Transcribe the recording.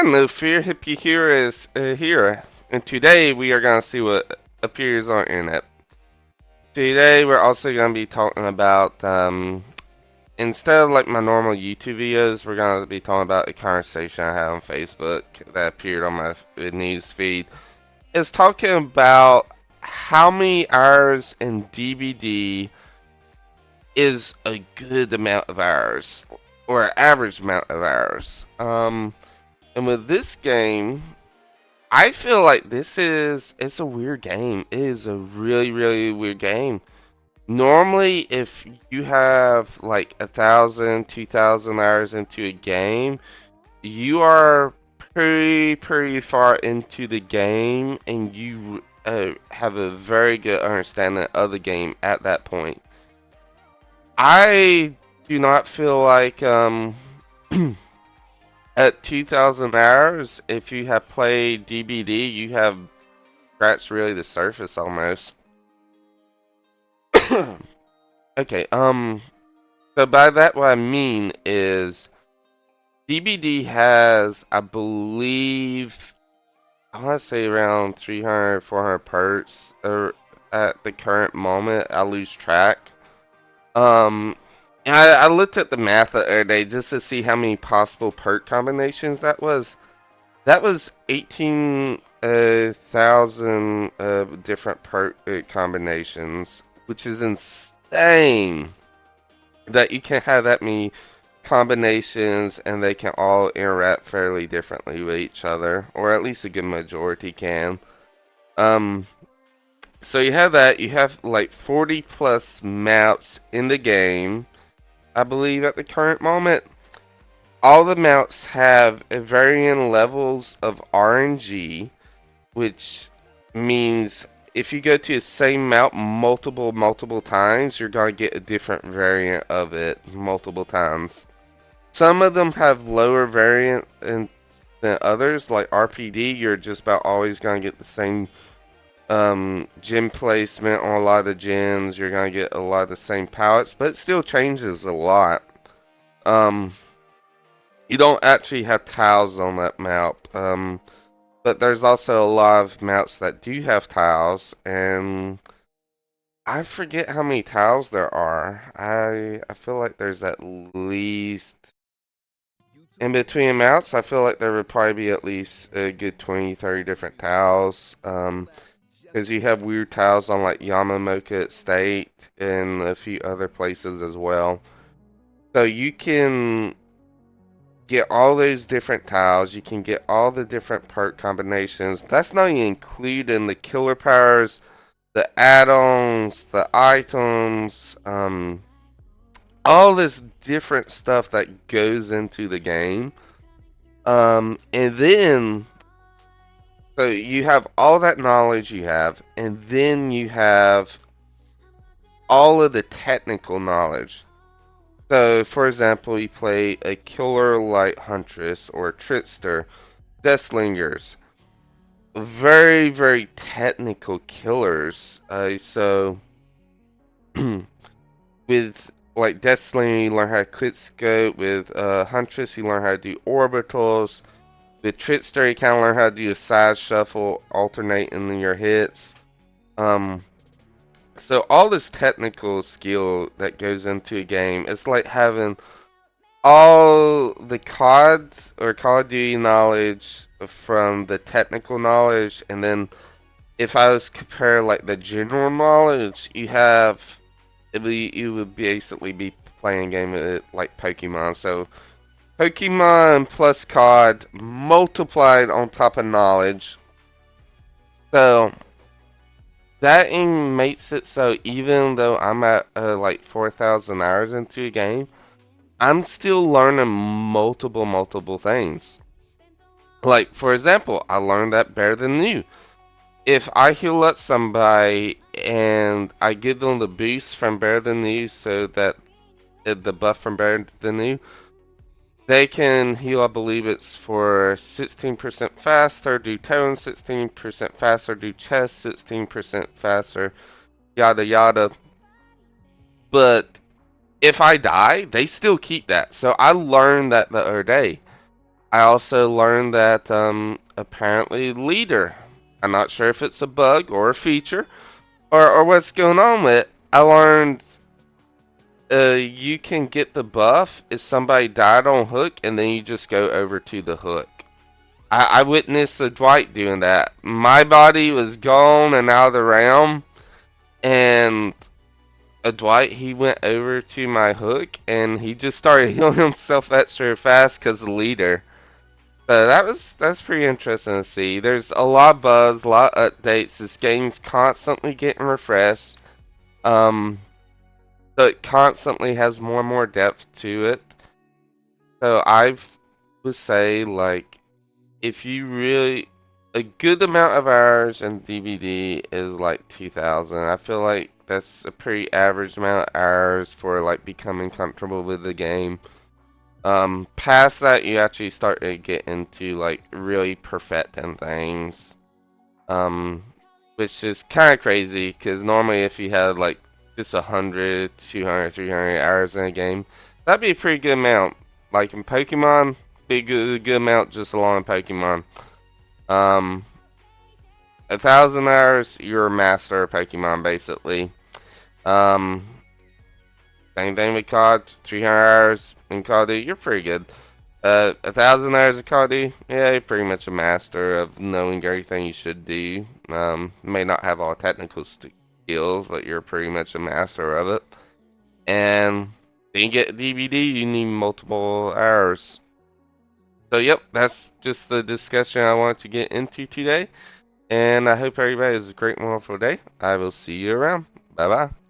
No fear, hippie here is here, and today we are gonna see what appears on internet. Today we're also gonna be talking about instead of like my normal YouTube videos, we're gonna be talking about a conversation I had on Facebook that appeared on my news feed. It's talking about how many hours in DBD is a good amount of hours, or average amount of hours. And with this game, I feel like it's a weird game. It is a really, really weird game. Normally, if you have like 1,000, 2,000 hours into a game, you are pretty far into the game and you have a very good understanding of the game at that point. I do not feel like at 2,000 hours, if you have played DBD, you have scratched really the surface almost. Okay, so by that what I mean is DBD has, I believe, I want to say around 300, 400 perks or at the current moment. I lose track. Um, I looked at the math the other day just to see how many possible perk combinations that was. That was 18,000 different perk combinations, which is insane that you can have that many combinations and they can all interact fairly differently with each other, or at least a good majority can. Um, so you have that, you have like 40 plus maps in the game, I believe at the current moment. All the mounts have varying levels of RNG, which means if you go to the same mount multiple times, you're going to get a different variant of it multiple times. Some of them have lower variant than others, like RPD. You're just about always going to get the same gem placement on a lot of the gems. You're going to get a lot of the same pallets, but it still changes a lot. Um, You don't actually have tiles on that map, but there's also a lot of maps that do have tiles, and I forget how many tiles there are. I feel like there's at least, in between maps, I feel like there would probably be at least a good 20, 30 different tiles, because you have weird tiles on like Yamamoka State and a few other places as well. So you can get all those different tiles, you can get all the different perk combinations. That's not even including the killer powers, the add-ons, the items, all this different stuff that goes into the game. And then, so you have all that knowledge you have, and then you have all of the technical knowledge. So, for example, you play a killer light huntress or a trickster, deathlingers, very technical killers. So with like deathslinger, you learn how to quick scope. With huntress, you learn how to do orbitals. With trickster, you kind of learn how to do a side shuffle, alternating your hits. Um, so all this technical skill that goes into a game, it's like having all the CODs or Call of Duty knowledge from the technical knowledge, and then if I was compare like the general knowledge, you would basically be playing a game with like Pokemon. So Pokemon plus COD multiplied on top of knowledge. So that makes it so even though I'm at like 4,000 hours into a game, I'm still learning multiple things. Like, for example, I learned that better than new. If I heal up somebody and I give them the boost from better than new, so that the buff from better than new, they can heal, I believe it's for 16% faster, do tone 16% faster, do chest 16% faster, yada yada. But if I die, they still keep that. So I learned that the other day. I also learned that apparently leader. I'm not sure if it's a bug or a feature or what's going on with it. I learned you can get the buff if somebody died on hook and then you just go over to the hook. I witnessed a Dwight doing that. My body was gone and out of the realm, and a Dwight, he went over to my hook and he just started healing himself extra fast because the leader. So that's pretty interesting to see. There's a lot of bugs, a lot of updates. This game's constantly getting refreshed. Um, so it constantly has more and more depth to it. So I would say like if you really a good amount of hours in DBD is like 2,000. I feel like that's a pretty average amount of hours for like becoming comfortable with the game. Past that, you actually start to get into like really perfecting things. Um, which is kind of crazy because normally if you had like just 100, 200, 300 hours in a game, that'd be a pretty good amount. Like in Pokemon, be a good amount just along in Pokemon. Um, 1,000 hours, you're a master of Pokemon basically. Um, Same thing with COD, 300 hours in Call of Duty, you're pretty good. 1,000 hours of Call of Duty, yeah, you're pretty much a master of knowing everything you should do. May not have all technical skills, but you're pretty much a master of it. And then you get DVD, you need multiple hours. So, yep, that's just the discussion I wanted to get into today. And I hope everybody has a great, wonderful day. I will see you around. Bye bye.